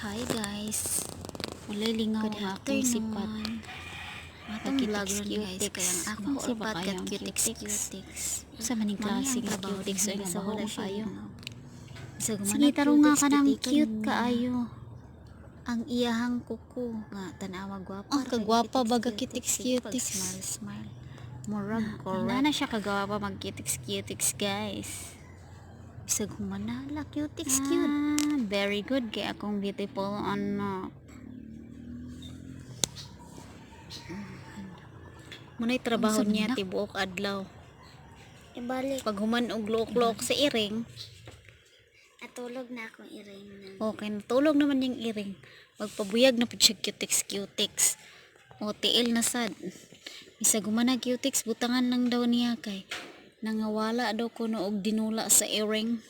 Hi guys, walay lingaw Good nga akong sipat. Matong vlog ron guys, kaya ang akong Maura ba sipat kayo kat ang cutics. Sa maning klase nga trabaho cutics din ay sa nabaho wala kayo. Sige, tarong nga ka ng cute kaayo. Ang iyahang kuko nga tanawa gwapa. Ang kagwapa baga cutics. Smile. Murag correct. Hindi na siya kagwapa mag cutics guys. Bisag humanala cutics Very good kay akong beautiful anak. Muna'y trabaho Ang niya sabinak. tibuok adlaw. Ibalik. Pag human og luok-luok sa iring, Natulog na akong iring na. okay, natulog naman yung iring. Magpabuyag na po siya cutics. O, tiil na sad. Bisag humana cutics, butangan lang daw niya kay nangawala daw kuno og dinula sa iring.